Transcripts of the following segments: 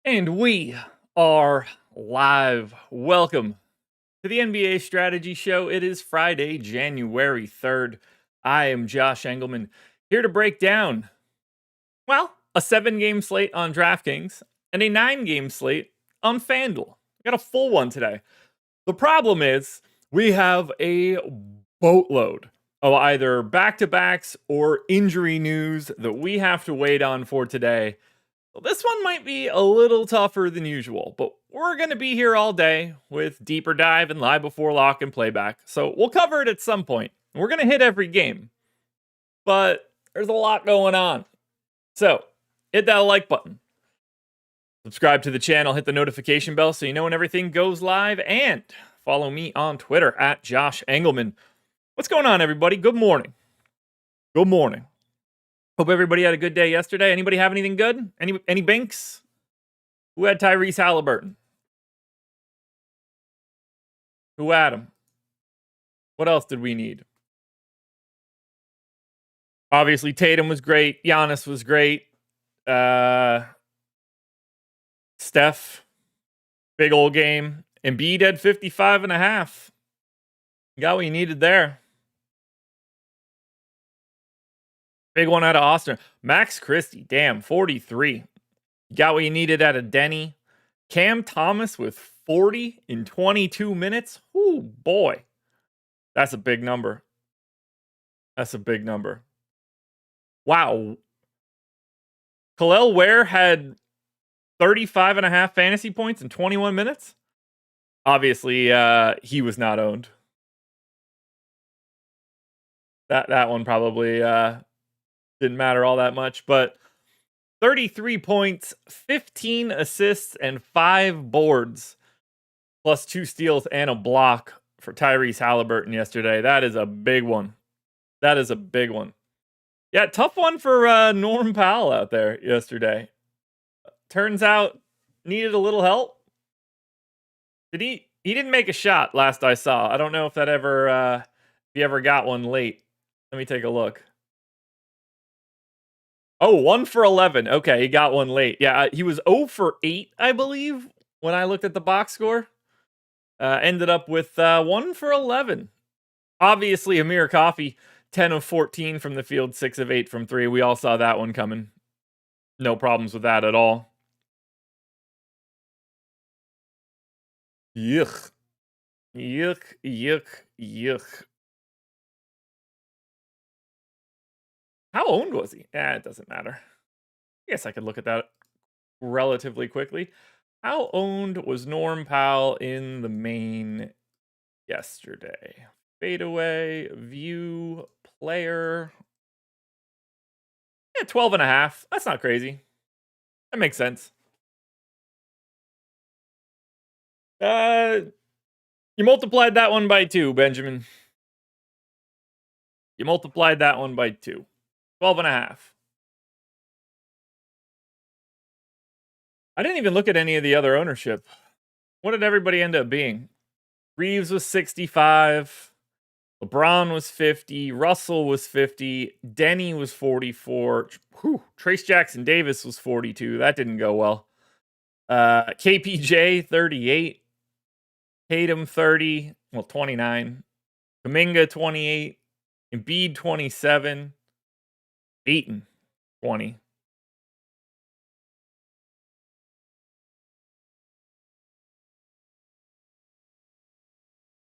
And we are live. Welcome to the NBA Strategy Show. It is Friday, January 3rd. I am Josh Engleman, here to break down, a 7-game slate on DraftKings and a 9-game slate on FanDuel. I got a full one today. The problem is we have a boatload of either back-to-backs or injury news that we have to wait on for today. Well, this one might be a little tougher than usual, but we're going to be here all day with deeper dive and live before lock and playback. So we'll cover it at some point. We're going to hit every game, but there's a lot going on. So hit that like button. Subscribe to the channel, hit the notification bell so you know when everything goes live, and follow me on Twitter at Josh Engleman. What's going on, everybody? Good morning. Good morning. Hope everybody had a good day yesterday. Anybody have anything good? Any binks? Who had Tyrese Halliburton? Who had him? What else did we need? Obviously, Tatum was great. Giannis was great. Steph, big old game. Embiid had 55.5. Got what you needed there. Big one out of Austin. Max Christie, damn, 43. Got what you needed out of Denny. Cam Thomas with 40 in 22 minutes. Ooh, boy. That's a big number. That's a big number. Wow. Khalil Ware had 35.5 fantasy points in 21 minutes. Obviously, he was not owned. That one probably didn't matter all that much, but 33 points, 15 assists, and 5 boards, plus 2 steals and a block for Tyrese Halliburton yesterday. That is a big one. That is a big one. Yeah, tough one for Norm Powell out there yesterday. Turns out needed a little help. He didn't make a shot last I saw. I don't know if that ever if he ever got one late. Let me take a look. Oh, 1 for 11. Okay, he got one late. Yeah, he was 0 for 8, I believe, when I looked at the box score. Ended up with 1 for 11. Obviously, Amir Coffey, 10 of 14 from the field, 6 of 8 from 3. We all saw that one coming. No problems with that at all. Yuck. Yuck, yuck, yuck. How owned was he? It doesn't matter. I guess I could look at that relatively quickly. How owned was Norm Powell in the main yesterday? Fadeaway, view, player. Yeah, 12.5. That's not crazy. That makes sense. You multiplied that one by 2, Benjamin. You multiplied that one by 2. 12.5. I didn't even look at any of the other ownership. What did everybody end up being? Reeves was 65. LeBron was 50. Russell was 50. Denny was 44. Trace Jackson Davis was 42. That didn't go well. KPJ 38. Tatum 30. 29. Kuminga 28. Embiid 27. Ayton 20.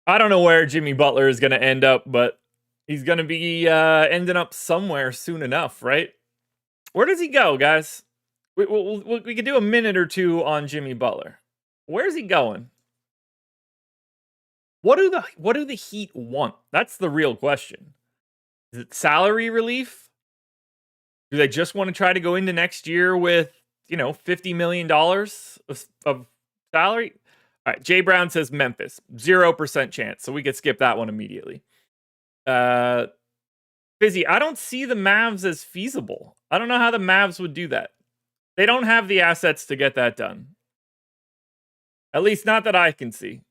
I don't know where Jimmy Butler is going to end up, but he's going to be ending up somewhere soon enough, right? Where does he go, guys? We could do a minute or two on Jimmy Butler. Where's he going? What do the Heat want? That's the real question. Is it salary relief? Do they just want to try to go into next year with, $50 million of salary? All right, Jay Brown says Memphis. 0% chance, so we could skip that one immediately. Fizzy, I don't see the Mavs as feasible. I don't know how the Mavs would do that. They don't have the assets to get that done. At least not that I can see.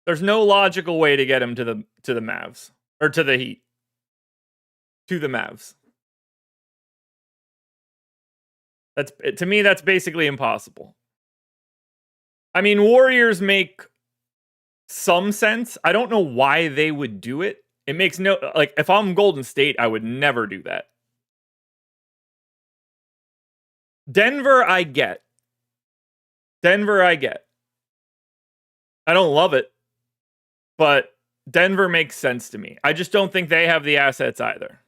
There's no logical way to get him to the Mavs. Or to the Heat. To the Mavs. To me, that's basically impossible. I mean, Warriors make some sense. I don't know why they would do it. It makes no, like, if I'm Golden State, I would never do that. Denver, I get. I don't love it, but Denver makes sense to me. I just don't think they have the assets either.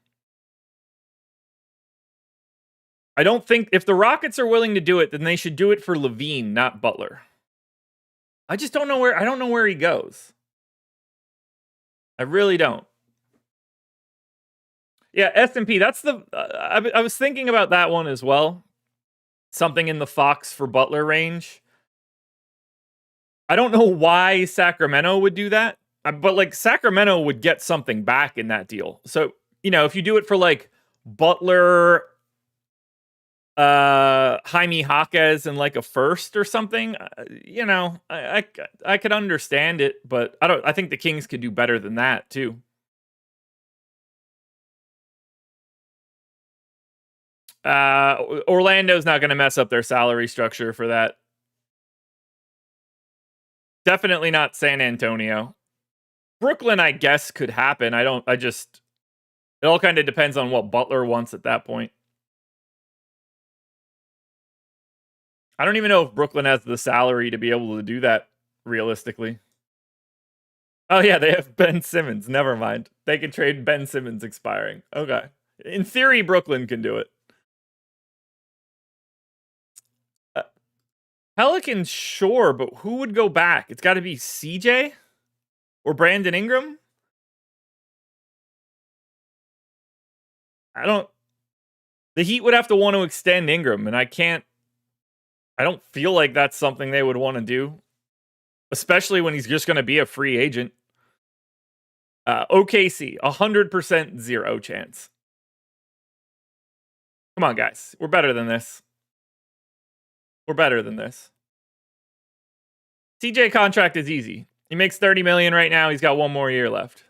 I don't think if the Rockets are willing to do it, then they should do it for Levine, not Butler. I just don't know where he goes. I really don't. Yeah, S&P, that's the I was thinking about that one as well. Something in the Fox for Butler range. I don't know why Sacramento would do that, but like Sacramento would get something back in that deal. So, if you do it for like Butler, Jaime Jaquez and like a first or something, I could understand it, but I think the Kings could do better than that too. Orlando's not going to mess up their salary structure for that. Definitely not San Antonio. Brooklyn, I guess, could happen. It all kind of depends on what Butler wants at that point. I don't even know if Brooklyn has the salary to be able to do that realistically. Oh yeah, they have Ben Simmons. Never mind. They can trade Ben Simmons expiring. Okay. In theory, Brooklyn can do it. Pelicans, sure, but who would go back? It's got to be CJ or Brandon Ingram. The Heat would have to want to extend Ingram, and I don't feel like that's something they would want to do, especially when he's just going to be a free agent. OKC, 100% zero chance. Come on, guys. We're better than this. CJ contract is easy. He makes $30 million right now. He's got one more year left.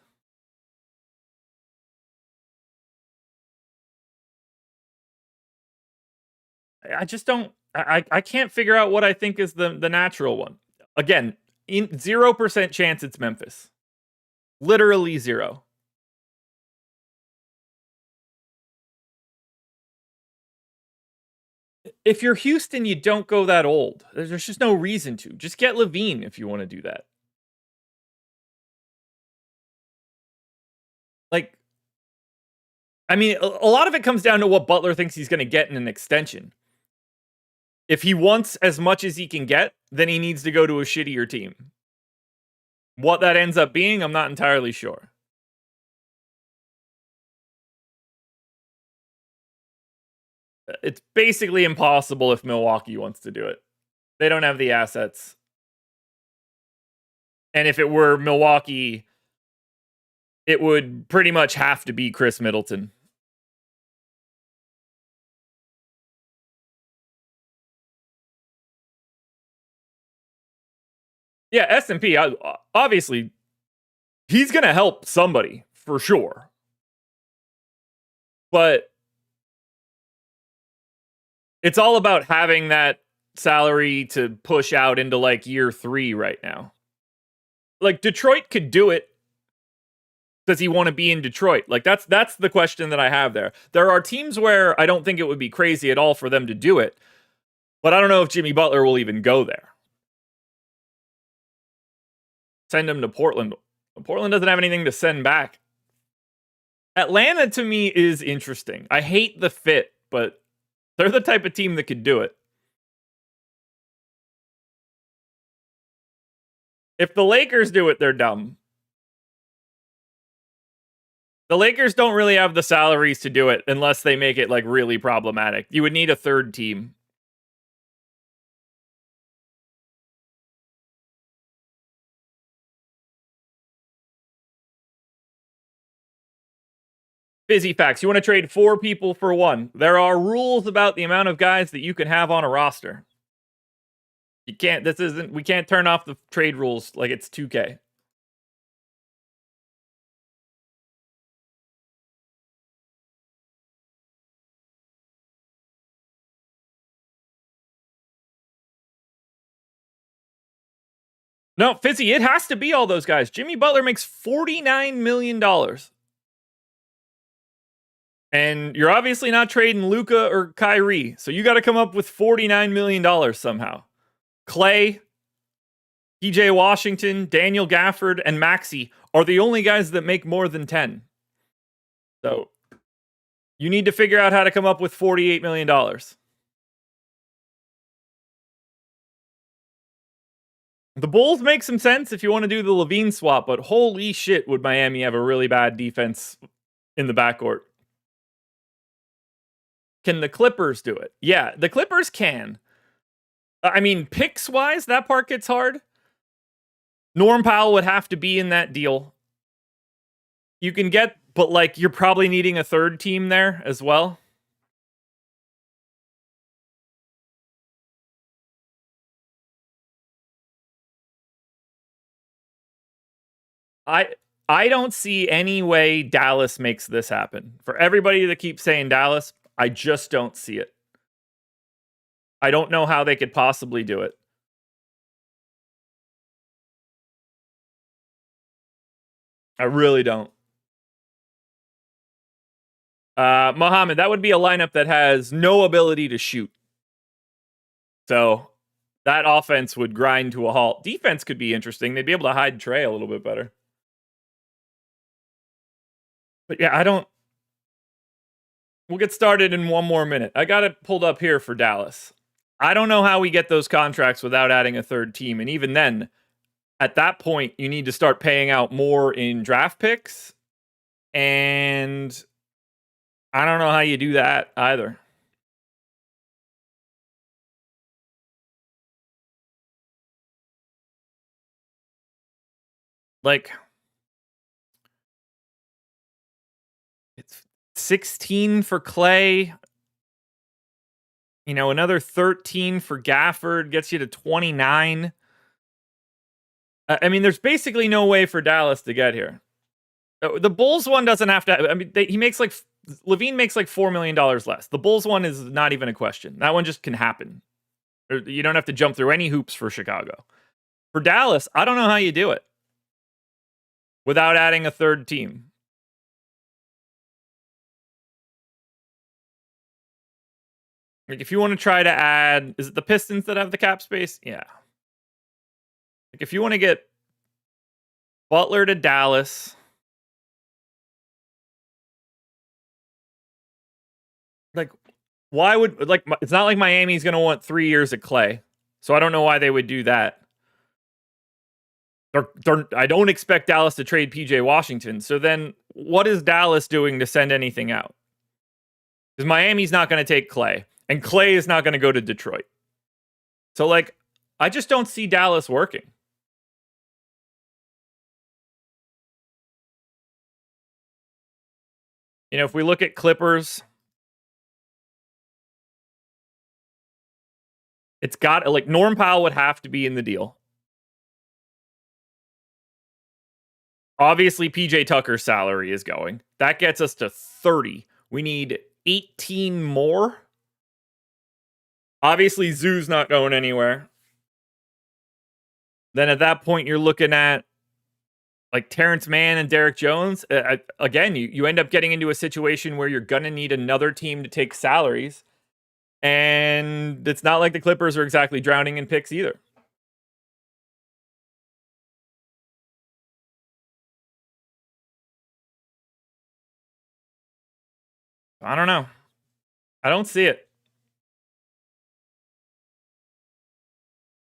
I just don't. I can't figure out what I think is the natural one. Again, 0% chance it's Memphis. Literally zero. If you're Houston, you don't go that old. There's just no reason to. Just get Levine if you want to do that. Like, I mean, a lot of it comes down to what Butler thinks he's going to get in an extension. If he wants as much as he can get, then he needs to go to a shittier team. What that ends up being, I'm not entirely sure. It's basically impossible if Milwaukee wants to do it. They don't have the assets. And if it were Milwaukee, it would pretty much have to be Chris Middleton. Yeah, S&P, obviously, he's going to help somebody for sure. But it's all about having that salary to push out into like year 3 right now. Like Detroit could do it. Does he want to be in Detroit? Like that's the question that I have there. There are teams where I don't think it would be crazy at all for them to do it, but I don't know if Jimmy Butler will even go there. Send him to Portland. Portland doesn't have anything to send back. Atlanta to me is interesting. I hate the fit, but they're the type of team that could do it. If the Lakers do it, they're dumb. The Lakers don't really have the salaries to do it unless they make it like really problematic. You would need a third team. Busy facts. You want to trade 4 people for 1. There are rules about the amount of guys that you can have on a roster. We can't turn off the trade rules like it's 2K. No, Fizzy, it has to be all those guys. Jimmy Butler makes $49 million. And you're obviously not trading Luka or Kyrie. So you got to come up with $49 million somehow. Clay, PJ Washington, Daniel Gafford, and Maxey are the only guys that make more than 10. So you need to figure out how to come up with $48 million. The Bulls make some sense if you want to do the Levine swap, but holy shit, would Miami have a really bad defense in the backcourt. Can the Clippers do it? Yeah, the Clippers can. I mean, picks-wise, that part gets hard. Norm Powell would have to be in that deal. You can get, but like, you're probably needing a third team there as well. I don't see any way Dallas makes this happen. For everybody that keeps saying Dallas, I just don't see it. I don't know how they could possibly do it. I really don't. Mohammed, that would be a lineup that has no ability to shoot. So that offense would grind to a halt. Defense could be interesting. They'd be able to hide Trey a little bit better. But yeah, I don't. We'll get started in one more minute. I got it pulled up here for Dallas. I don't know how we get those contracts without adding a third team. And even then, at that point, you need to start paying out more in draft picks. And I don't know how you do that either. Like, it's 16 for Clay. You know, another 13 for Gafford gets you to 29. I mean, there's basically no way for Dallas to get here. The Bulls one doesn't have to. I mean, he makes like Levine makes like $4 million less. The Bulls one is not even a question. That one just can happen. You don't have to jump through any hoops for Chicago. For Dallas, I don't know how you do it without adding a third team. Like, if you want to try to add, is it the Pistons that have the cap space? Yeah. Like, if you want to get Butler to Dallas, like, why would, like, it's not like Miami's going to want 3 years at Clay. So I don't know why they would do that. I don't expect Dallas to trade PJ Washington. So then what is Dallas doing to send anything out? Because Miami's not going to take Clay, and Clay is not going to go to Detroit. So, like, I just don't see Dallas working. You know, if we look at Clippers, it's got, like, Norm Powell would have to be in the deal. Obviously, PJ Tucker's salary is going. That gets us to 30. We need 18 more. Obviously, Zoo's not going anywhere. Then at that point, you're looking at like Terrence Mann and Derek Jones. Again, you end up getting into a situation where you're going to need another team to take salaries. And it's not like the Clippers are exactly drowning in picks either. I don't know. I don't see it.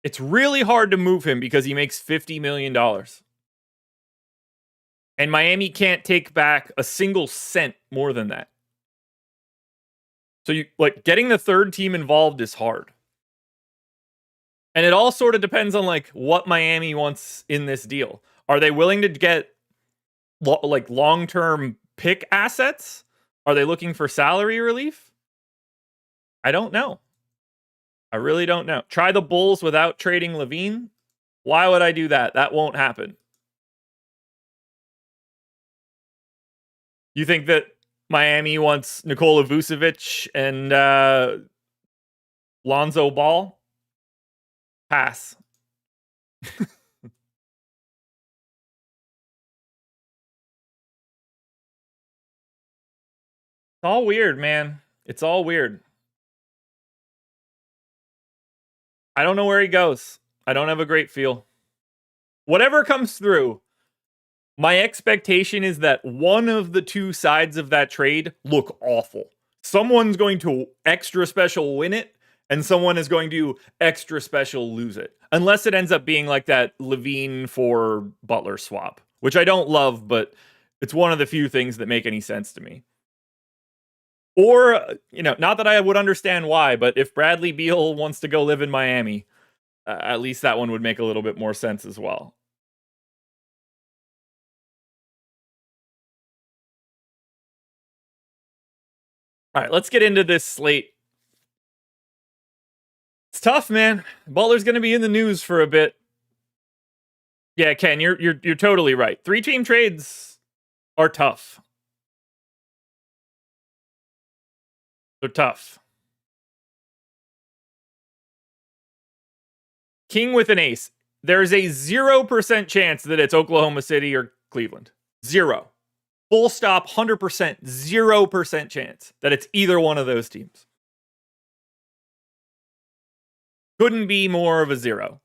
It's really hard to move him because he makes $50 million. And Miami can't take back a single cent more than that. So you like getting the third team involved is hard. And it all sort of depends on like what Miami wants in this deal. Are they willing to get like long-term pick assets? Are they looking for salary relief? I don't know. I really don't know. Try the Bulls without trading Levine? Why would I do that? That won't happen. You think that Miami wants Nikola Vucevic and Lonzo Ball? Pass. all weird, man. It's all weird. I don't know where he goes. I don't have a great feel. Whatever comes through, my expectation is that one of the two sides of that trade look awful. Someone's going to extra special win it, and someone is going to extra special lose it. Unless it ends up being like that Levine for Butler swap, which I don't love, but it's one of the few things that make any sense to me. Or, not that I would understand why, but if Bradley Beal wants to go live in Miami, at least that one would make a little bit more sense as well. All right, let's get into this slate. It's tough, man. Butler's going to be in the news for a bit. Yeah, Ken, you're totally right. 3-team trades are tough. They're tough. King with an ace. There's a 0% chance that it's Oklahoma City or Cleveland. 0. Full stop, 100%, 0% chance that it's either one of those teams. Couldn't be more of a 0.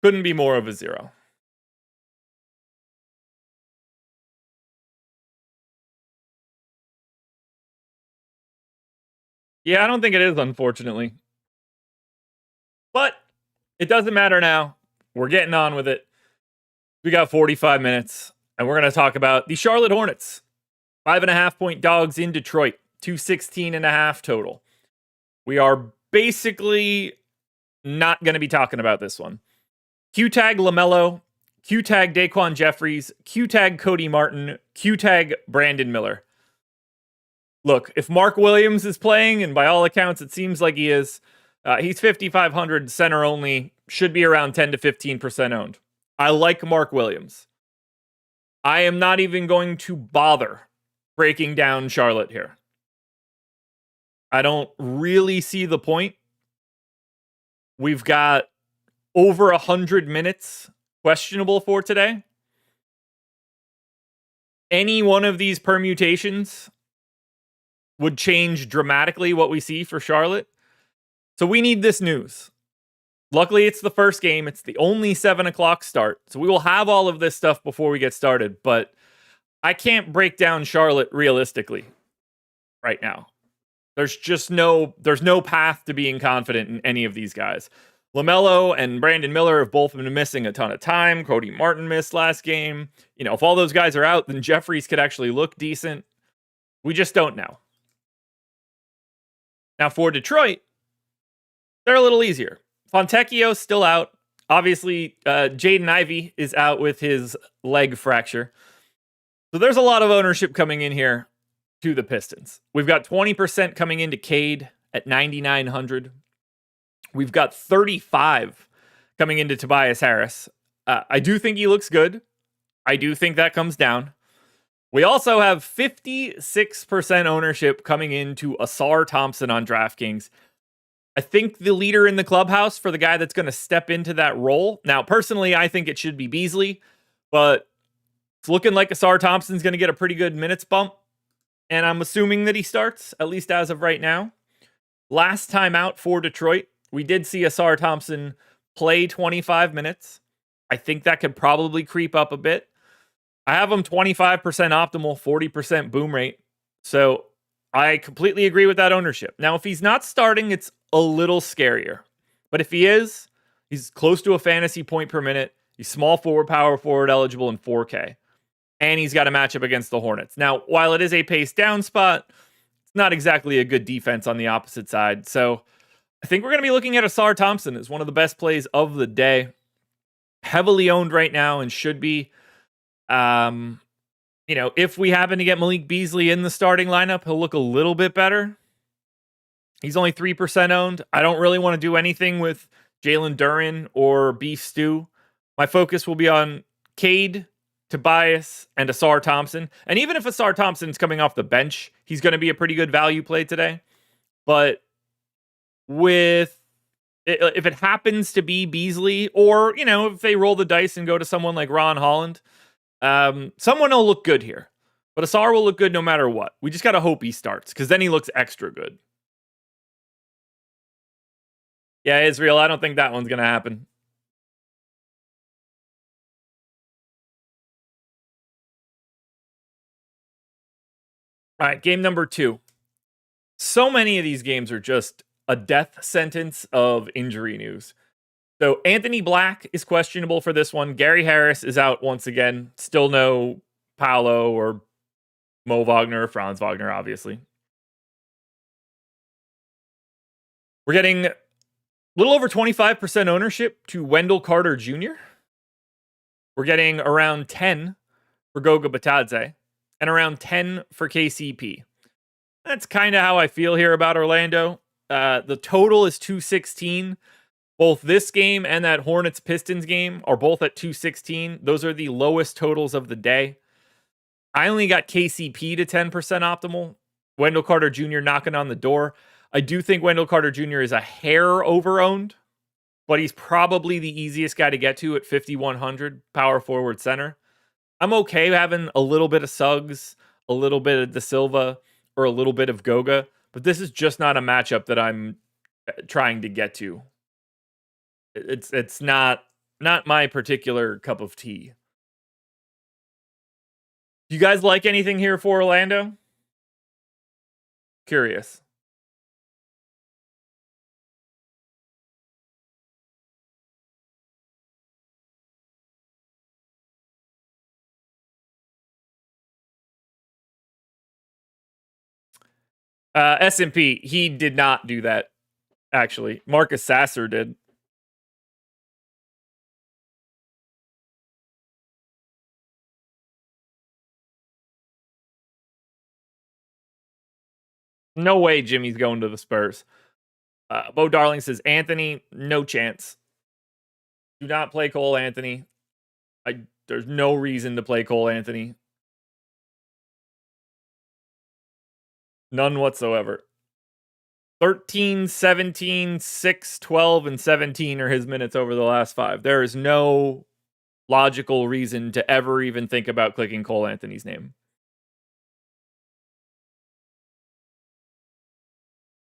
Couldn't be more of a 0. Yeah, I don't think it is, unfortunately. But it doesn't matter now. We're getting on with it. We got 45 minutes, and we're going to talk about the Charlotte Hornets. 5.5-point dogs in Detroit. 216.5 total. We are basically not going to be talking about this one. Q-tag LaMelo, Q-tag Daquan Jeffries, Q-tag Cody Martin, Q-tag Brandon Miller. Look, if Mark Williams is playing, and by all accounts it seems like he is, he's 5,500 center only, should be around 10 to 15% owned. I like Mark Williams. I am not even going to bother breaking down Charlotte here. I don't really see the point. We've got over 100 minutes questionable for today. Any one of these permutations would change dramatically what we see for Charlotte. So we need this news. Luckily, it's the first game. It's the only 7 o'clock start. So we will have all of this stuff before we get started. But I can't break down Charlotte realistically right now. There's no path to being confident in any of these guys. LaMelo and Brandon Miller have both been missing a ton of time. Cody Martin missed last game. If all those guys are out, then Jeffries could actually look decent. We just don't know. Now for Detroit, they're a little easier. Fontecchio's still out. Obviously, Jaden Ivey is out with his leg fracture. So there's a lot of ownership coming in here to the Pistons. We've got 20% coming into Cade at 9,900. We've got 35 coming into Tobias Harris. I do think he looks good. I do think that comes down. We also have 56% ownership coming into Asar Thompson on DraftKings. I think the leader in the clubhouse for the guy that's going to step into that role. Now, personally, I think it should be Beasley, but it's looking like Asar Thompson's going to get a pretty good minutes bump. And I'm assuming that he starts, at least as of right now. Last time out for Detroit, we did see Asar Thompson play 25 minutes. I think that could probably creep up a bit. I have him 25% optimal, 40% boom rate. So I completely agree with that ownership. Now, if he's not starting, it's a little scarier. But if he is, he's close to a fantasy point per minute. He's small forward, power forward eligible in 4K. And he's got a matchup against the Hornets. Now, while it is a pace down spot, it's not exactly a good defense on the opposite side. So I think we're going to be looking at Asar Thompson as one of the best plays of the day. Heavily owned right now and should be. If we happen to get Malik Beasley in the starting lineup, he'll look a little bit better. He's only 3% owned. I don't really want to do anything with Jalen Duren or Beef Stew. My focus will be on Cade, Tobias, and Asar Thompson. And even if Asar Thompson's coming off the bench, he's going to be a pretty good value play today. But with If it happens to be Beasley, or, if they roll the dice and go to someone like Ron Holland, someone will look good here. But Asar will look good no matter what. We just got to hope he starts, because then he looks extra good. Yeah, Israel, I don't think that one's going to happen. All right, game number 2. So many of these games are just a death sentence of injury news. So Anthony Black is questionable for this one. Gary Harris is out once again. Still no Paolo or Mo Wagner or Franz Wagner, obviously. We're getting a little over 25% ownership to Wendell Carter Jr. We're getting around 10 for Goga Batadze and around 10 for KCP. That's kind of how I feel here about Orlando. The total is 216. Both this game and that Hornets Pistons game are both at 216. Those are the lowest totals of the day. I only got KCP to 10% optimal. Wendell Carter Jr. knocking on the door. I do think Wendell Carter Jr. is a hair over-owned, but he's probably the easiest guy to get to at 5,100 power forward center. I'm okay having a little bit of Suggs, a little bit of Da Silva, or a little bit of Goga, but this is just not a matchup that I'm trying to get to. It's not my particular cup of tea. Do you guys like anything here for Orlando? Curious. S&P, he did not do that, actually. Marcus Sasser did. No way Jimmy's going to the Spurs. Bo Darling says, Anthony, no chance. Do not play Cole Anthony. There's no reason to play Cole Anthony. None whatsoever. 13, 17, 6, 12, and 17 are his minutes over the last 5. There is no logical reason to ever even think about clicking Cole Anthony's name.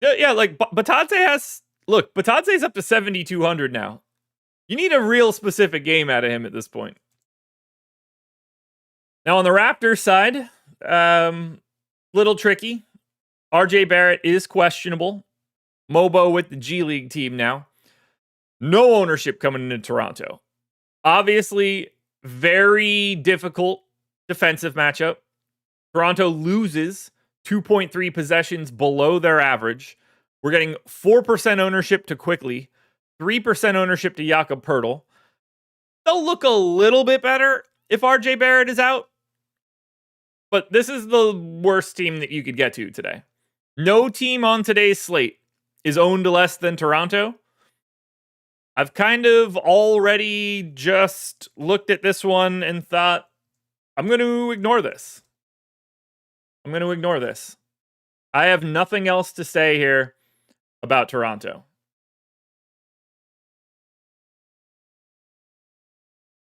Yeah, like Batadze has... Look, Batadze's up to 7,200 now. You need a real specific game out of him at this point. Now, on the Raptors side, little tricky. RJ Barrett is questionable. Mobo with the G League team now. No ownership coming into Toronto. Obviously, very difficult defensive matchup. Toronto loses 2.3 possessions below their average. We're getting 4% ownership to Quickly, 3% ownership to Jakob Poeltl. They'll look a little bit better if RJ Barrett is out. But this is the worst team that you could get to today. No team on today's slate is owned less than Toronto. I've kind of already just looked at this one and thought, I'm going to ignore this. I have nothing else to say here about Toronto.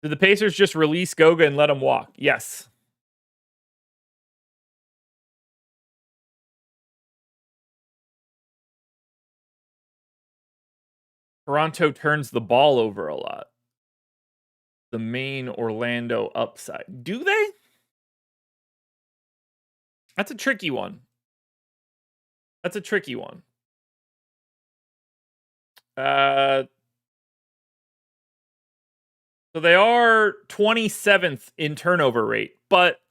Did the Pacers just release Goga and let him walk? Yes. Toronto turns the ball over a lot. The main Orlando upside. Do they? That's a tricky one. So they are 27th in turnover rate, but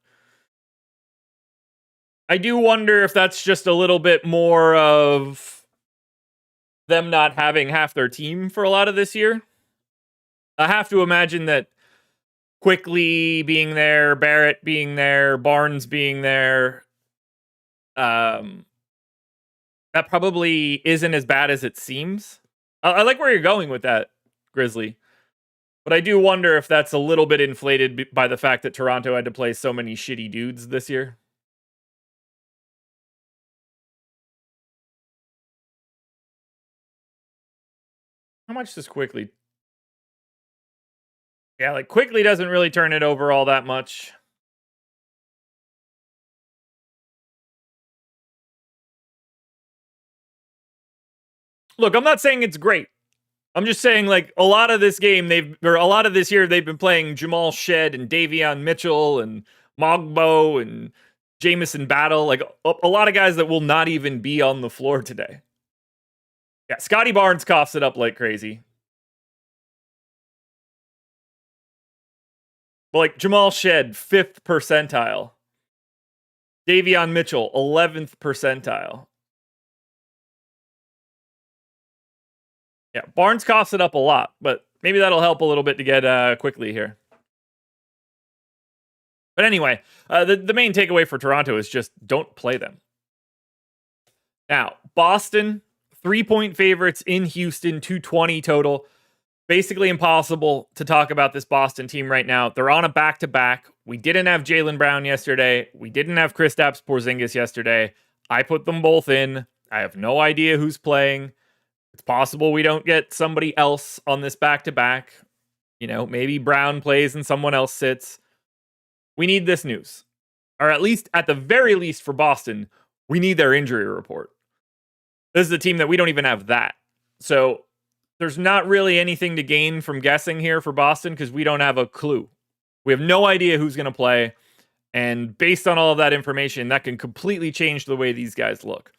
I do wonder if that's just a little bit more of them not having half their team for a lot of this year. I have to imagine that Quickly being there, Barrett being there, Barnes being there, that probably isn't as bad as it seems. I like where you're going with that, Grizzly. But I do wonder if that's a little bit inflated by the fact that Toronto had to play so many shitty dudes this year. How much does Quickly? Yeah, like Quickly doesn't really turn it over all that much. Look, I'm not saying it's great. I'm just saying, like, a lot of this year, they've been playing Jamal Shed and Davion Mitchell and Mogbo and Jamison Battle. Like, a lot of guys that will not even be on the floor today. Yeah, Scotty Barnes coughs it up like crazy. But, like, Jamal Shed, 5th percentile. Davion Mitchell, 11th percentile. Yeah, Barnes coughs it up a lot, but maybe that'll help a little bit to get Quickly here. But anyway, the main takeaway for Toronto is just don't play them. Now, Boston, 3-point favorites in Houston, 220 total. Basically impossible to talk about this Boston team right now. They're on a back-to-back. We didn't have Jaylen Brown yesterday. We didn't have Kristaps Porzingis yesterday. I put them both in. I have no idea who's playing. It's possible we don't get somebody else on this back-to-back. You know, maybe Brown plays and someone else sits. We need this news. Or at the very least for Boston, we need their injury report. This is a team that we don't even have that. So there's not really anything to gain from guessing here for Boston because we don't have a clue. We have no idea who's going to play. And based on all of that information, that can completely change the way these guys look.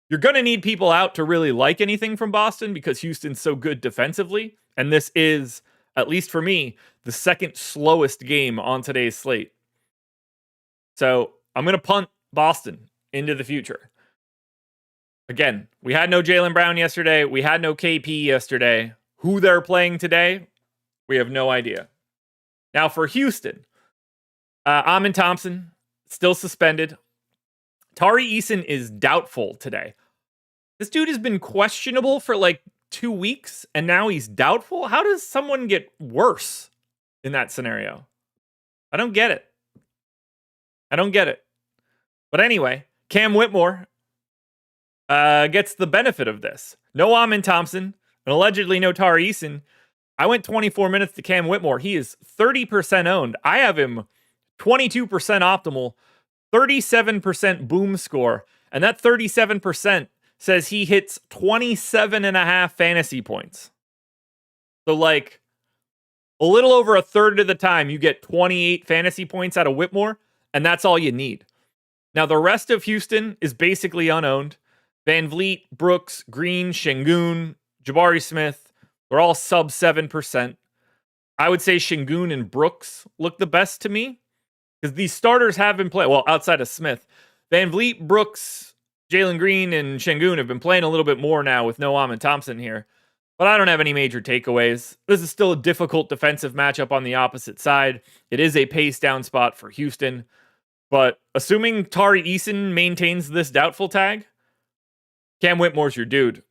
You're going to need people out to really like anything from Boston because Houston's so good defensively. And this is, at least for me, the second slowest game on today's slate. So I'm going to punt Boston into the future. Again, we had no Jaylen Brown yesterday. We had no KP yesterday. Who they're playing today, we have no idea. Now for Houston, Amin Thompson, still suspended. Tari Eason is doubtful today. This dude has been questionable for like 2 weeks, and now he's doubtful? How does someone get worse in that scenario? I don't get it. But anyway, Cam Whitmore gets the benefit of this. No Amin Thompson, and allegedly no Tari Eason. I went 24 minutes to Cam Whitmore. He is 30% owned. I have him 22% optimal, 37% boom score, and that 37% says he hits 27.5 fantasy points. So like a little over a third of the time you get 28 fantasy points out of Whitmore, and that's all you need. Now the rest of Houston is basically unowned. Van Vliet, Brooks, Green, Şengün, Jabari Smith, they're all sub 7%. I would say Şengün and Brooks look the best to me because these starters have been playing, well, outside of Smith. Van Vliet, Brooks, Jalen Green, and Şengün have been playing a little bit more now with no Amin Thompson here. But I don't have any major takeaways. This is still a difficult defensive matchup on the opposite side. It is a pace down spot for Houston. But assuming Tari Eason maintains this doubtful tag, Cam Whitmore's your dude.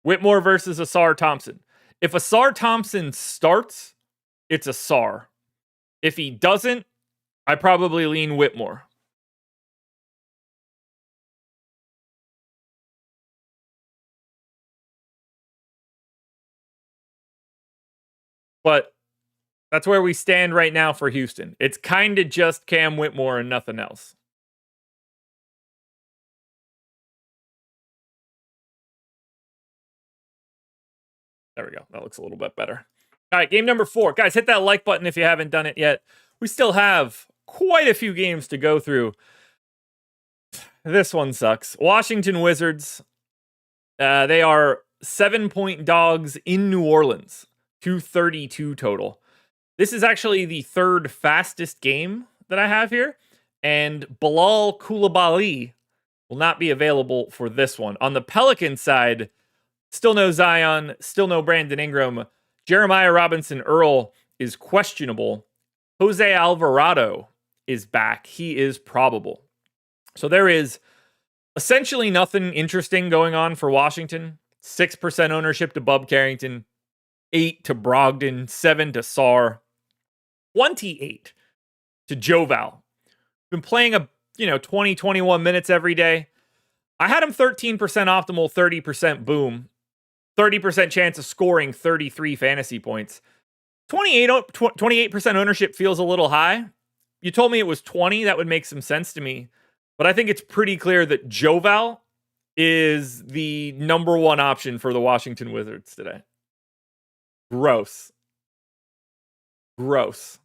Whitmore versus Asar Thompson. If Asar Thompson starts, it's Asar. If he doesn't, I probably lean Whitmore. But that's where we stand right now for Houston. It's kind of just Cam Whitmore and nothing else. There we go. That looks a little bit better. All right, game number 4. Guys, hit that like button if you haven't done it yet. We still have quite a few games to go through. This one sucks. Washington Wizards. They are 7-point dogs in New Orleans. 232 total. This is actually the third fastest game that I have here. And Bilal Coulibaly will not be available for this one. On the Pelicans side, still no Zion, still no Brandon Ingram. Jeremiah Robinson Earl is questionable. Jose Alvarado is back. He is probable. So there is essentially nothing interesting going on for Washington. 6% ownership to Bub Carrington, 8 to Brogdon, 7 to Sarr, 28 to Joval. Been playing 20, 21 minutes every day. I had him 13% optimal, 30% boom, 30% chance of scoring 33 fantasy points. 28% ownership feels a little high. You told me it was 20. That would make some sense to me. But I think it's pretty clear that Joval is the number one option for the Washington Wizards today. Gross. Gross.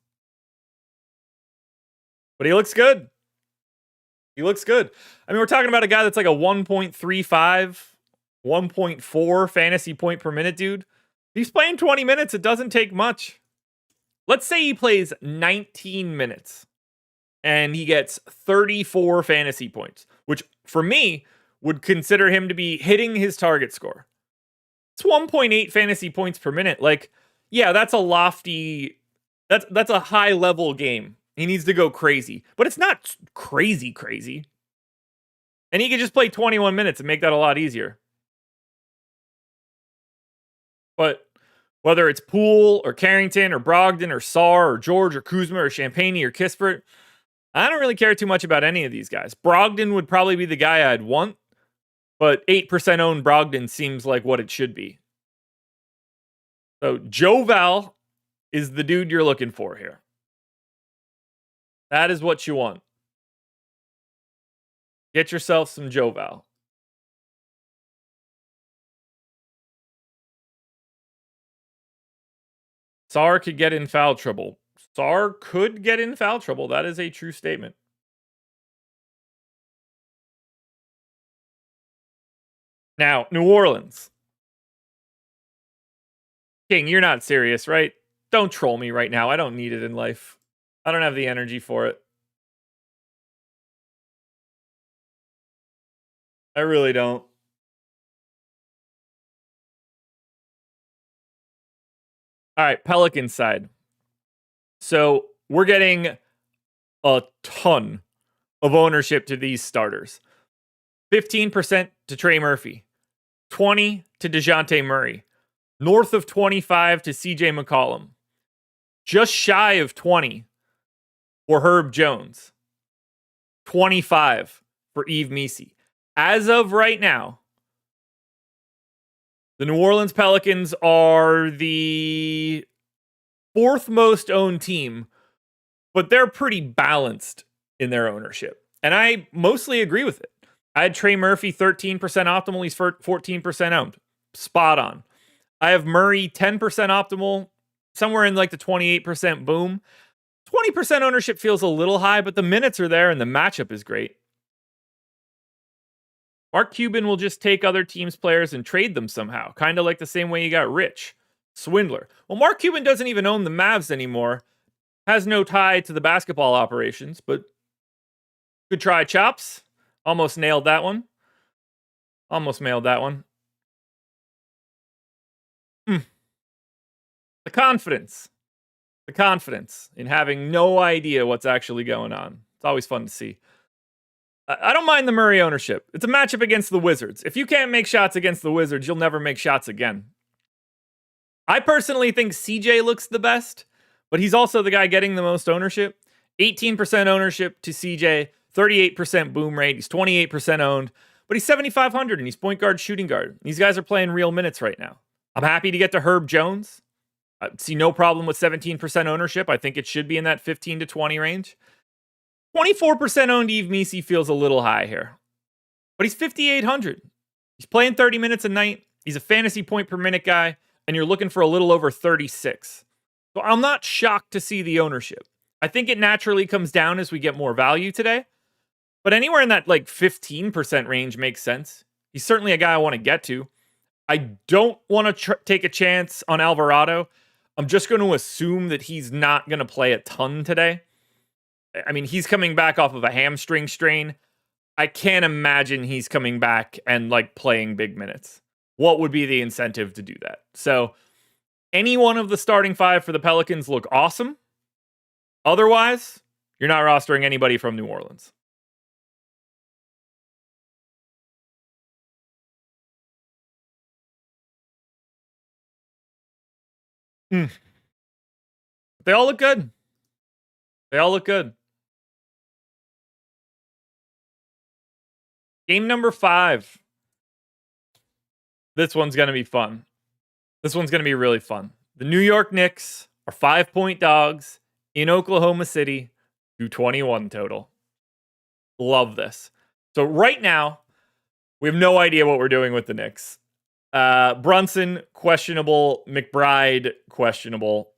But he looks good. He looks good. I mean, we're talking about a guy that's like a 1.35, 1.4 fantasy point per minute dude. He's playing 20 minutes. It doesn't take much. Let's say he plays 19 minutes and he gets 34 fantasy points, which for me would consider him to be hitting his target score. It's 1.8 fantasy points per minute. Like, yeah, that's a lofty, that's a high level game. He needs to go crazy, but it's not crazy. And he could just play 21 minutes and make that a lot easier. But whether it's Poole or Carrington or Brogdon or Sarr or George or Kuzma or Champagny or Kispert, I don't really care too much about any of these guys. Brogdon would probably be the guy I'd want, but 8% owned Brogdon seems like what it should be. So Joval is the dude you're looking for here. That is what you want. Get yourself some Joval. Sarr could get in foul trouble. Sarr could get in foul trouble. That is a true statement. Now, New Orleans. King, you're not serious, right? Don't troll me right now. I don't need it in life. I don't have the energy for it. I really don't. All right, Pelicans side. So we're getting a ton of ownership to these starters. 15% to Trey Murphy, 20 to DeJounte Murray, north of 25 to CJ McCollum, just shy of 20 for Herb Jones, 25 for Yves Missi. As of right now, the New Orleans Pelicans are the fourth most owned team, but they're pretty balanced in their ownership. And I mostly agree with it. I had Trey Murphy 13% optimal. He's 14% owned. Spot on. I have Murray 10% optimal, somewhere in like the 28% boom. 20% ownership feels a little high, but the minutes are there and the matchup is great. Mark Cuban will just take other teams' players and trade them somehow, kind of like the same way you got Rich, swindler. Well, Mark Cuban doesn't even own the Mavs anymore, has no tie to the basketball operations, but good try, Chops. Almost nailed that one. The confidence in having no idea what's actually going on. It's always fun to see. I don't mind the Murray ownership. It's a matchup against the Wizards. If you can't make shots against the Wizards, you'll never make shots again. I personally think CJ looks the best, but he's also the guy getting the most ownership. 18% ownership to CJ, 38% boom rate. He's 28% owned, but he's 7,500 and he's point guard, shooting guard. These guys are playing real minutes right now. I'm happy to get to Herb Jones. I see no problem with 17% ownership. I think it should be in that 15 to 20 range. 24% owned Yves Missi feels a little high here, but he's 5,800. He's playing 30 minutes a night. He's a fantasy point per minute guy, and you're looking for a little over 36. So I'm not shocked to see the ownership. I think it naturally comes down as we get more value today, but anywhere in that like 15% range makes sense. He's certainly a guy I want to get to. I don't want to take a chance on Alvarado. I'm just going to assume that he's not going to play a ton today. I mean, he's coming back off of a hamstring strain. I can't imagine he's coming back and like playing big minutes. What would be the incentive to do that? So any one of the starting five for the Pelicans look awesome. Otherwise, you're not rostering anybody from New Orleans. They all look good. Game number 5. This one's going to be fun. This one's going to be really fun. The New York Knicks are 5-point dogs in Oklahoma City, 221 total. Love this. So right now, we have no idea what we're doing with the Knicks. Brunson, questionable. McBride, questionable.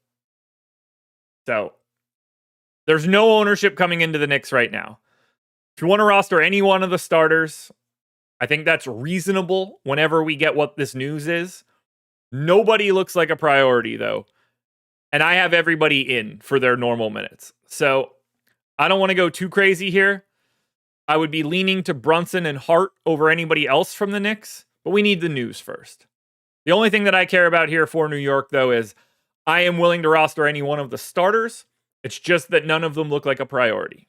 So there's no ownership coming into the Knicks right now. If you want to roster any one of the starters, I think that's reasonable whenever we get what this news is. Nobody looks like a priority, though. And I have everybody in for their normal minutes. So I don't want to go too crazy here. I would be leaning to Brunson and Hart over anybody else from the Knicks, but we need the news first. The only thing that I care about here for New York, though, is I am willing to roster any one of the starters. It's just that none of them look like a priority.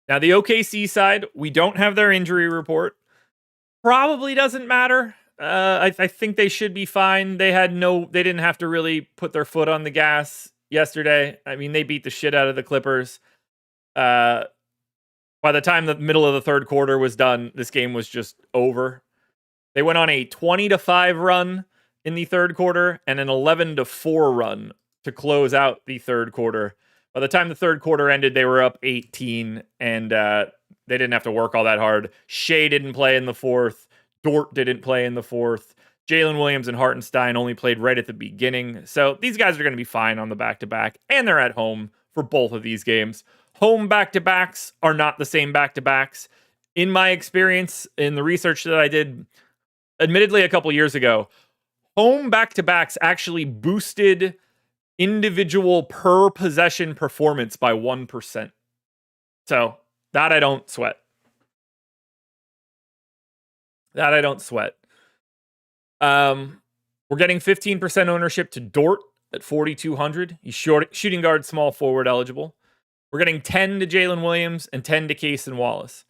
Now, the OKC side, we don't have their injury report. Probably doesn't matter. I think they should be fine. They didn't have to really put their foot on the gas yesterday. I mean, they beat the shit out of the Clippers. By the time the middle of the third quarter was done, this game was just over. They went on a 20-5 run in the third quarter and an 11-4 run to close out the third quarter. By the time the third quarter ended, they were up 18, and they didn't have to work all that hard. Shea didn't play in the fourth. Dort didn't play in the fourth. Jalen Williams and Hartenstein only played right at the beginning. So these guys are going to be fine on the back-to-back, and they're at home for both of these games. Home back-to-backs are not the same back-to-backs. In my experience, in the research that I did, admittedly a couple years ago, home back-to-backs actually boosted individual per possession performance by 1%. So that I don't sweat. We're getting 15% ownership to Dort at 4,200. He's shooting guard, small forward eligible. We're getting 10 to Jalen Williams and 10 to Cason Wallace.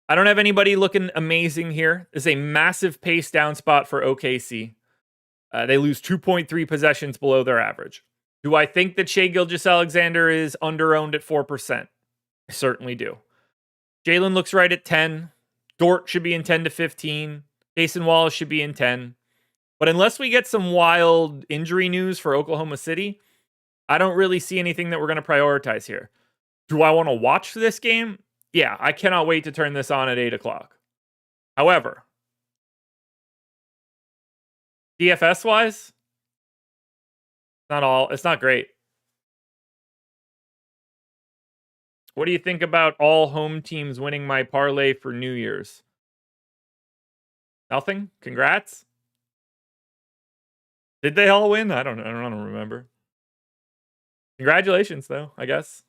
I don't have anybody looking amazing here. This is a massive pace down spot for OKC. They lose 2.3 possessions below their average. Do I think that Shai Gilgeous-Alexander is under-owned at 4%? I certainly do. Jalen looks right at 10. Dort should be in 10 to 15. Cason Wallace should be in 10. But unless we get some wild injury news for Oklahoma City, I don't really see anything that we're going to prioritize here. Do I want to watch this game? Yeah, I cannot wait to turn this on at 8 o'clock. However, DFS-wise, it's not great. What do you think about all home teams winning my parlay for New Year's? Nothing? Congrats? Did they all win? I don't remember. Congratulations, though, I guess.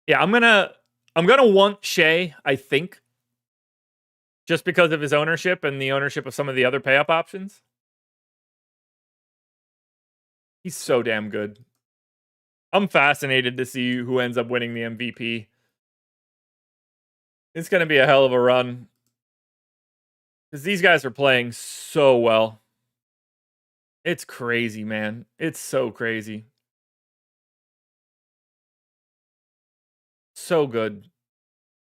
Yeah, I'm gonna want Shea, I think. Just because of his ownership and the ownership of some of the other pay-up options. He's so damn good. I'm fascinated to see who ends up winning the MVP. It's going to be a hell of a run. Because these guys are playing so well. It's crazy, man. It's so crazy. So good.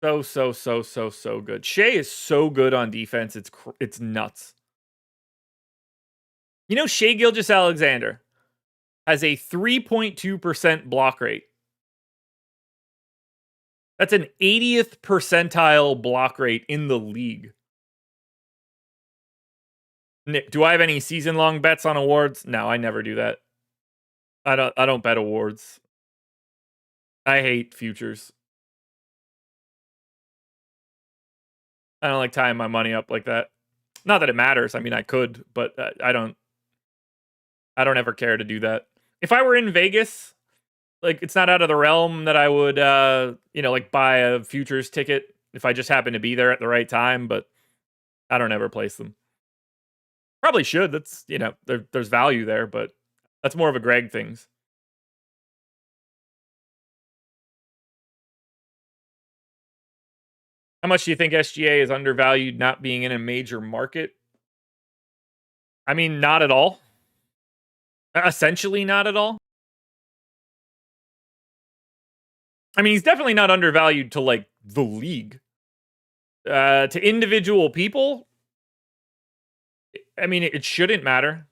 So good. Shea is so good on defense. It's nuts. You know, Shai Gilgeous-Alexander has a 3.2% block rate. That's an 80th percentile block rate in the league. Nick, do I have any season-long bets on awards? No, I never do that. I don't bet awards. I hate futures. I don't like tying my money up like that. Not that it matters. I mean, I could, but I don't ever care to do that. If I were in Vegas, like, it's not out of the realm that I would, like, buy a futures ticket if I just happen to be there at the right time, but I don't ever place them. Probably should. That's, there's value there, but that's more of a Greg things. How much do you think SGA is undervalued not being in a major market? I mean, not at all. Essentially not at all. I mean, he's definitely not undervalued to like the league. To individual people, I mean, it shouldn't matter.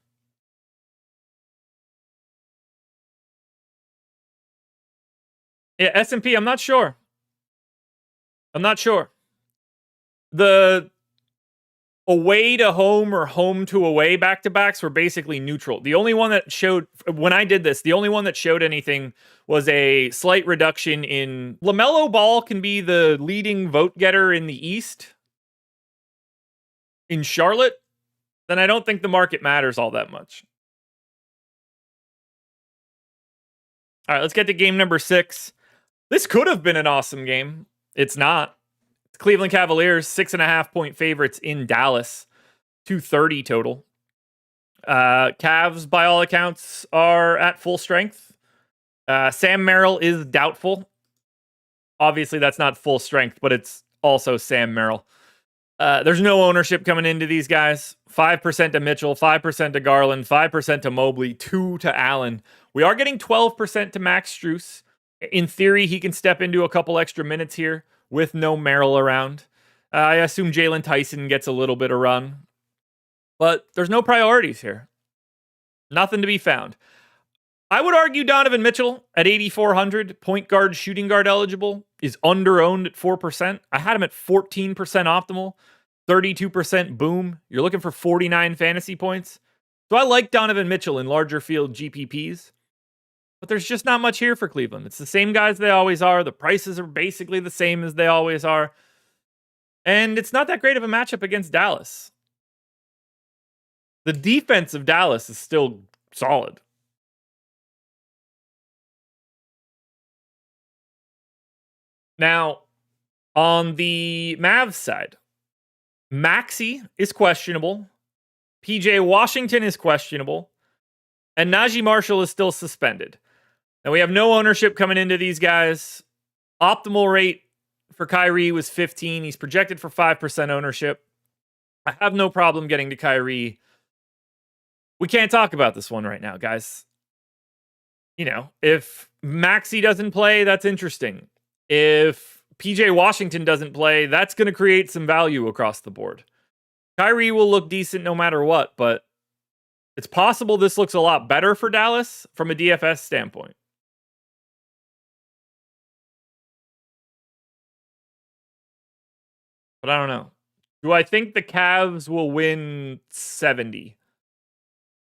Yeah, S&P, I'm not sure. The away to home or home to away back-to-backs were basically neutral. The only one that showed, when I did this, the only one that showed anything was a slight reduction in LaMelo Ball can be the leading vote getter in the East in Charlotte. Then I don't think the market matters all that much. All right, let's get to game number 6. This could have been an awesome game. It's not. It's Cleveland Cavaliers, 6.5-point favorites in Dallas, 230 total. Cavs, by all accounts, are at full strength. Sam Merrill is doubtful. Obviously, that's not full strength, but it's also Sam Merrill. There's no ownership coming into these guys. 5% to Mitchell, 5% to Garland, 5% to Mobley, 2% to Allen. We are getting 12% to Max Strus. In theory, he can step into a couple extra minutes here with no Merrill around. I assume Jalen Tyson gets a little bit of run. But there's no priorities here. Nothing to be found. I would argue Donovan Mitchell at 8,400, point guard, shooting guard eligible, is under-owned at 4%. I had him at 14% optimal, 32% boom. You're looking for 49 fantasy points. So I like Donovan Mitchell in larger field GPPs. But there's just not much here for Cleveland. It's the same guys they always are. The prices are basically the same as they always are. And it's not that great of a matchup against Dallas. The defense of Dallas is still solid. Now, on the Mavs side, Maxey is questionable. PJ Washington is questionable. And Najee Marshall is still suspended. Now, we have no ownership coming into these guys. Optimal rate for Kyrie was 15. He's projected for 5% ownership. I have no problem getting to Kyrie. We can't talk about this one right now, guys. You know, if Maxey doesn't play, that's interesting. If PJ Washington doesn't play, that's going to create some value across the board. Kyrie will look decent no matter what, but it's possible this looks a lot better for Dallas from a DFS standpoint. But I don't know. Do I think the Cavs will win 70?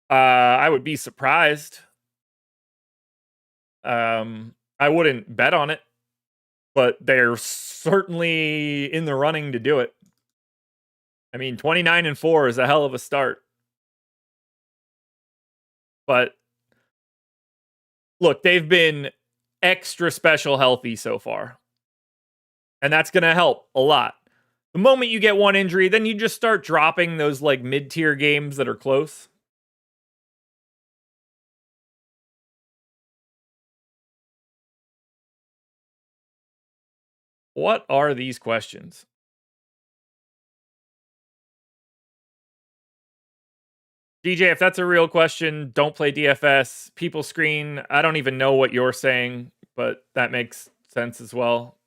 I would be surprised. I wouldn't bet on it, but they're certainly in the running to do it. I mean, 29-4 is a hell of a start. But look, they've been extra special healthy so far. And that's going to help a lot. The moment you get one injury, then you just start dropping those like mid-tier games that are close. What are these questions? DJ, if that's a real question, don't play DFS. People screen. I don't even know what you're saying, but that makes sense as well.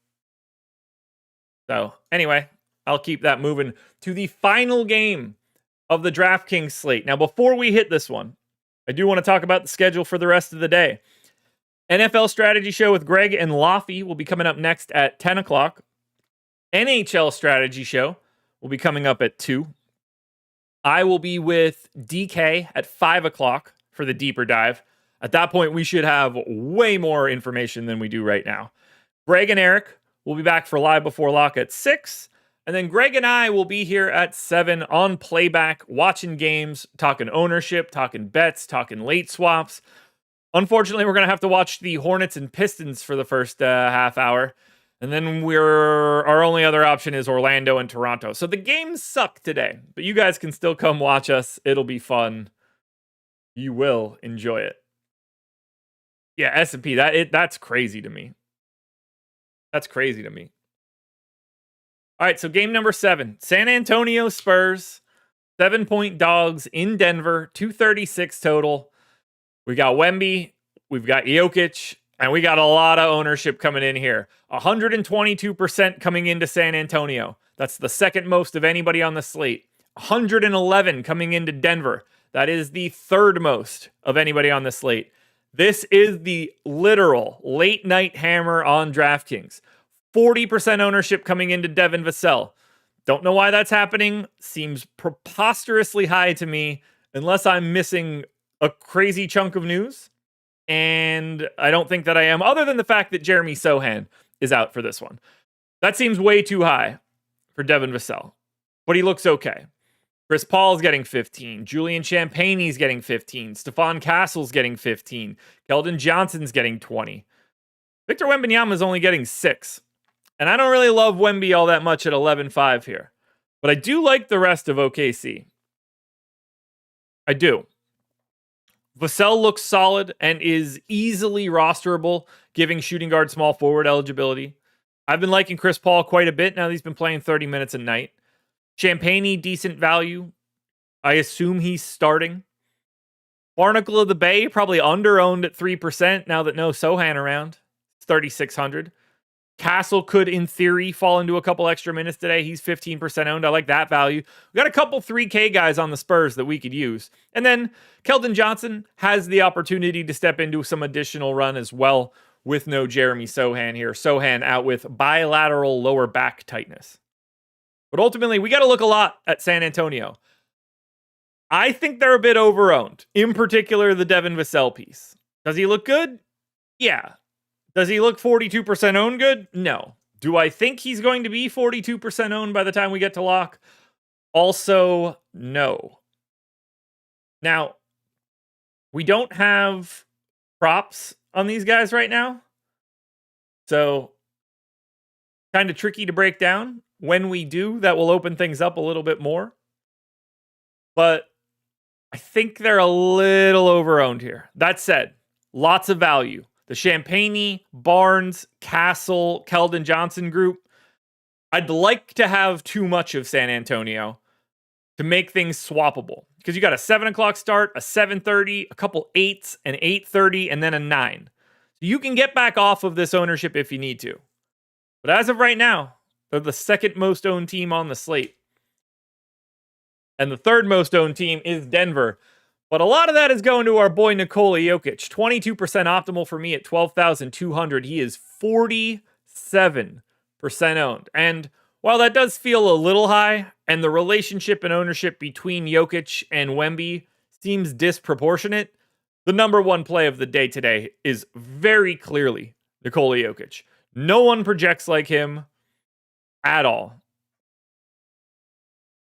So anyway, I'll keep that moving to the final game of the DraftKings slate. Now, before we hit this one, I do want to talk about the schedule for the rest of the day. NFL Strategy Show with Greg and Laffy will be coming up next at 10 o'clock. NHL Strategy Show will be coming up at 2. I will be with DK at 5 o'clock for the deeper dive. At that point, we should have way more information than we do right now. Greg and Eric will be back for Live Before Lock at 6. And then Greg and I will be here at 7 on playback, watching games, talking ownership, talking bets, talking late swaps. Unfortunately, we're going to have to watch the Hornets and Pistons for the first half hour. And then our only other option is Orlando and Toronto. So the games suck today, but you guys can still come watch us. It'll be fun. You will enjoy it. Yeah, S&P, that's crazy to me. That's crazy to me. All right, so game number 7. San Antonio Spurs, 7-point dogs in Denver, 236 total. We got Wemby, we've got Jokic, And we got a lot of ownership coming in here. 122% coming into San Antonio. That's the second most of anybody on the slate. 111 coming into Denver. That is the third most of anybody on the slate. This is the literal late night hammer on DraftKings. 40% ownership coming into Devin Vassell. Don't know why that's happening. Seems preposterously high to me, unless I'm missing a crazy chunk of news. And I don't think that I am, other than the fact that Jeremy Sohan is out for this one. That seems way too high for Devin Vassell, but he looks okay. Chris Paul's getting 15. Julian Champagne's getting 15. Stephon Castle's getting 15. Keldon Johnson's getting 20. Victor Wembanyama's only getting 6. And I don't really love Wemby all that much at 11.5 here. But I do like the rest of OKC. I do. Vassell looks solid and is easily rosterable, giving shooting guard small forward eligibility. I've been liking Chris Paul quite a bit now that he's been playing 30 minutes a night. Champagne, decent value. I assume he's starting. Barnacle of the Bay, probably under-owned at 3% now that no Sohan around. It's 3,600. Castle could, in theory, fall into a couple extra minutes today. He's 15% owned. I like that value. We got a couple 3K guys on the Spurs that we could use. And then Keldon Johnson has the opportunity to step into some additional run as well with no Jeremy Sohan here. Sohan out with bilateral lower back tightness. But ultimately, we got to look a lot at San Antonio. I think they're a bit overowned, in particular the Devin Vassell piece. Does he look good? Yeah. Does he look 42% owned good? No. Do I think he's going to be 42% owned by the time we get to lock? Also, no. Now, we don't have props on these guys right now. So, kind of tricky to break down. When we do, that will open things up a little bit more. But I think they're a little overowned here. That said, lots of value. The Champagne, Barnes, Castle, Keldon Johnson group. I'd like to have too much of San Antonio to make things swappable. Because you got a 7 o'clock start, a 7:30, a couple 8s, an 8:30, and then a 9. So you can get back off of this ownership if you need to. But as of right now, they're the second most owned team on the slate. And the third most owned team is Denver. But a lot of that is going to our boy Nikola Jokic. 22% optimal for me at 12,200. He is 47% owned. And while that does feel a little high, and the relationship and ownership between Jokic and Wemby seems disproportionate, the number one play of the day today is very clearly Nikola Jokic. No one projects like him at all.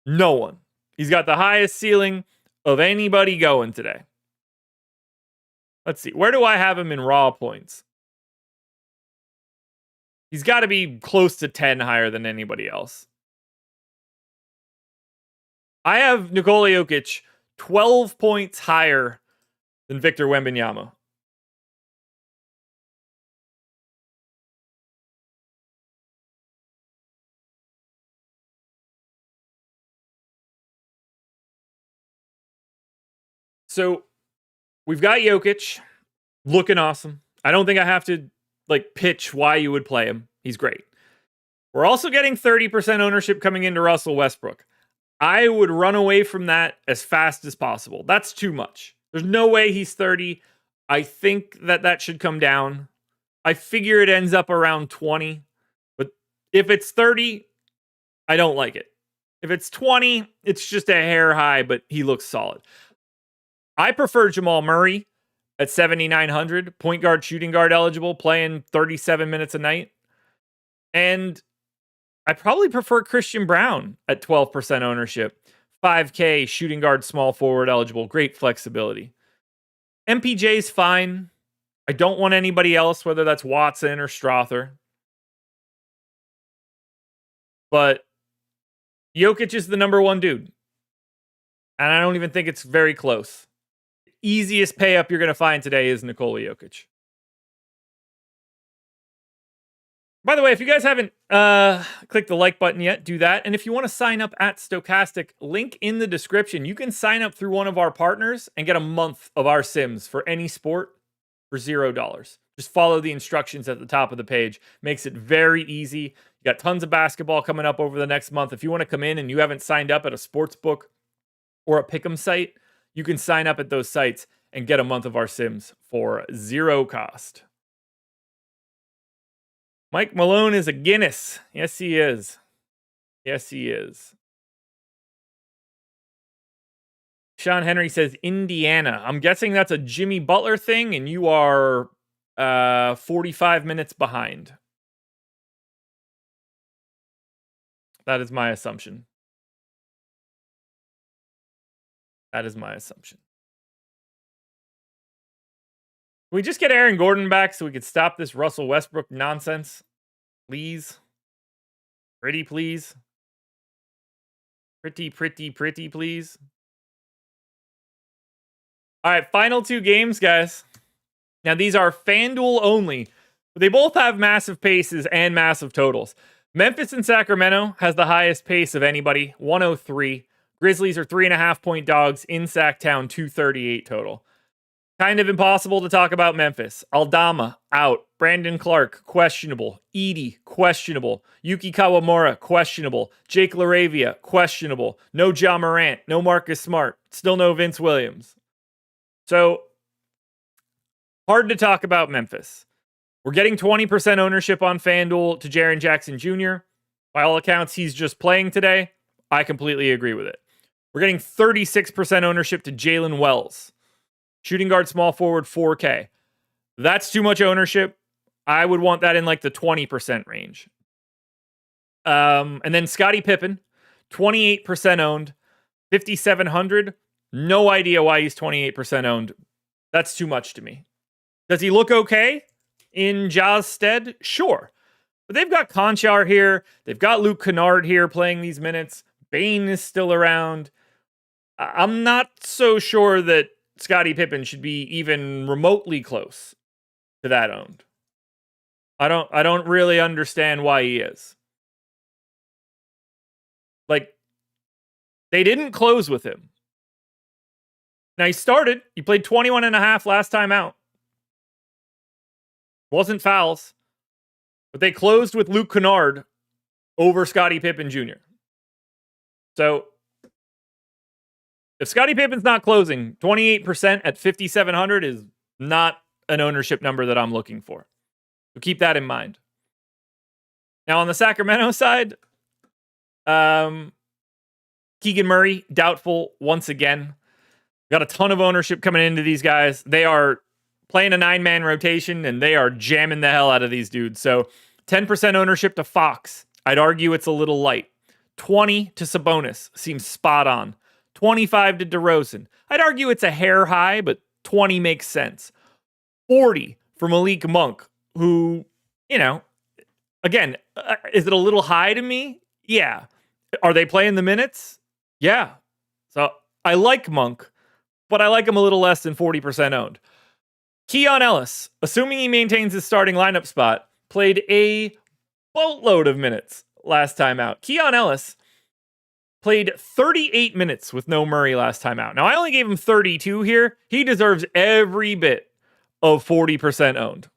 No one. He's got the highest ceiling of anybody going today. Let's see. Where do I have him in raw points? He's got to be close to 10 higher than anybody else. I have Nikola Jokic 12 points higher than Victor Wembanyama. So we've got Jokic looking awesome. I don't think I have to pitch why you would play him. He's great. We're also getting 30% ownership coming into Russell Westbrook. I would run away from that as fast as possible. That's too much. There's no way he's 30. I think that should come down. I figure it ends up around 20. But if it's 30, I don't like it. If it's 20, it's just a hair high, but he looks solid. I prefer Jamal Murray at 7,900, point guard, shooting guard eligible, playing 37 minutes a night. And I probably prefer Christian Brown at 12% ownership, 5K, shooting guard, small forward eligible, great flexibility. MPJ's fine. I don't want anybody else, whether that's Watson or Strother. But Jokic is the number one dude. And I don't even think it's very close. Easiest pay up you're going to find today is Nikola Jokic. By the way, if you guys haven't clicked the like button yet, do that. And if you want to sign up at Stokastic, link in the description. You can sign up through one of our partners and get a month of our sims for any sport for $0. Just follow the instructions at the top of the page. Makes it very easy. You got tons of basketball coming up over the next month. If you want to come in and you haven't signed up at a sportsbook or a pick'em site, you can sign up at those sites and get a month of our sims for zero cost. Mike Malone is a Guinness. Yes, he is. Yes, he is. Sean Henry says Indiana. I'm guessing that's a Jimmy Butler thing, and you are 45 minutes behind. That is my assumption. That is my assumption. Can we just get Aaron Gordon back so we could stop this Russell Westbrook nonsense? Please. Pretty, please. Pretty, please. All right, final two games, guys. Now, these are FanDuel only, but they both have massive paces and massive totals. Memphis and Sacramento has the highest pace of anybody, 103. Grizzlies are 3.5-point dogs in Sacktown, 238 total. Kind of impossible to talk about Memphis. Aldama, out. Brandon Clark, questionable. Edey, questionable. Yuki Kawamura, questionable. Jake LaRavia, questionable. No Ja Morant, no Marcus Smart. Still no Vince Williams. So, hard to talk about Memphis. We're getting 20% ownership on FanDuel to Jaren Jackson Jr. By all accounts, he's just playing today. I completely agree with it. We're getting 36% ownership to Jalen Wells. Shooting guard, small forward, 4K. That's too much ownership. I would want that in like the 20% range. And then Scottie Pippen, 28% owned, 5,700. No idea why he's 28% owned. That's too much to me. Does he look okay in Ja's stead? Sure. But they've got Conchar here. They've got Luke Kennard here playing these minutes. Bane is still around. I'm not so sure that Scottie Pippen should be even remotely close to that owned. I don't really understand why he is. Like, they didn't close with him. Now, he played 21 and a half last time out. Wasn't fouls. But they closed with Luke Kennard over Scottie Pippen Jr. So, if Scottie Pippen's not closing, 28% at 5,700 is not an ownership number that I'm looking for. So keep that in mind. Now, on the Sacramento side, Keegan Murray, doubtful once again. Got a ton of ownership coming into these guys. They are playing a 9-man rotation, and they are jamming the hell out of these dudes. So 10% ownership to Fox. I'd argue it's a little light. 20 to Sabonis. Seems spot on. 25 to DeRozan. I'd argue it's a hair high, but 20 makes sense. 40 for Malik Monk, who, again, is it a little high to me? Yeah. Are they playing the minutes? Yeah. So I like Monk, but I like him a little less than 40% owned. Keon Ellis, assuming he maintains his starting lineup spot, played a boatload of minutes last time out. Keon Ellis played 38 minutes with no Murray last time out. Now, I only gave him 32 here. He deserves every bit of 40% owned.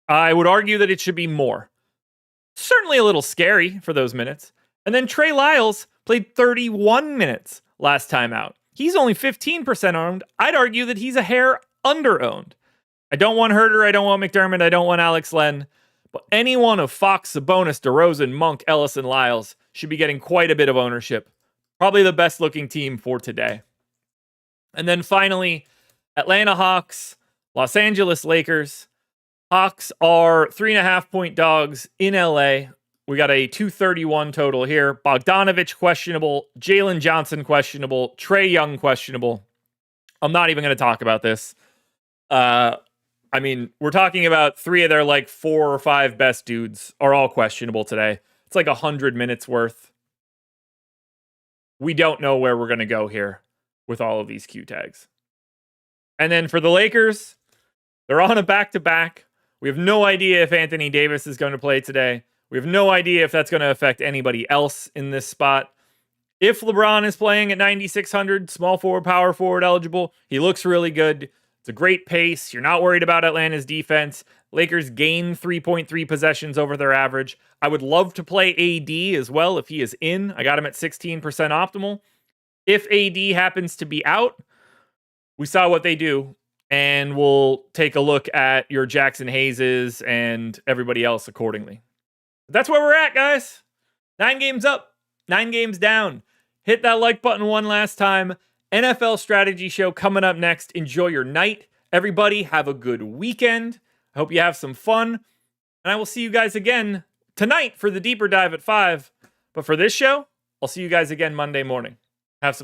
I would argue that it should be more. Certainly a little scary for those minutes. And then Trey Lyles played 31 minutes last time out. He's only 15% owned. I'd argue that he's a hair under-owned. I don't want Herter. I don't want McDermott. I don't want Alex Len. But any one of Fox, Sabonis, DeRozan, Monk, Ellis, and Lyles should be getting quite a bit of ownership. Probably the best-looking team for today. And then finally, Atlanta Hawks, Los Angeles Lakers. Hawks are 3.5-point dogs in LA. We got a 231 total here. Bogdanovich questionable. Jalen Johnson questionable. Trae Young questionable. I'm not even going to talk about this. We're talking about three of their 4 or 5 best dudes are all questionable today. It's like 100 minutes worth. We don't know where we're going to go here with all of these Q tags. And then for the Lakers, they're on a back-to-back. We have no idea if Anthony Davis is going to play today. We have no idea if that's going to affect anybody else in this spot. If LeBron is playing at 9,600, small forward, power forward eligible, he looks really good. It's a great pace. You're not worried about Atlanta's defense. Lakers gain 3.3 possessions over their average. I would love to play AD as well if he is in. I got him at 16% optimal. If AD happens to be out, we saw what they do, and we'll take a look at your Jackson Hayeses and everybody else accordingly. That's where we're at, guys. 9 games up, 9 games down. Hit that like button one last time. NFL strategy show coming up next. Enjoy your night. Everybody have a good weekend. I hope you have some fun. And I will see you guys again tonight for the deeper dive at 5. But for this show, I'll see you guys again Monday morning. Have some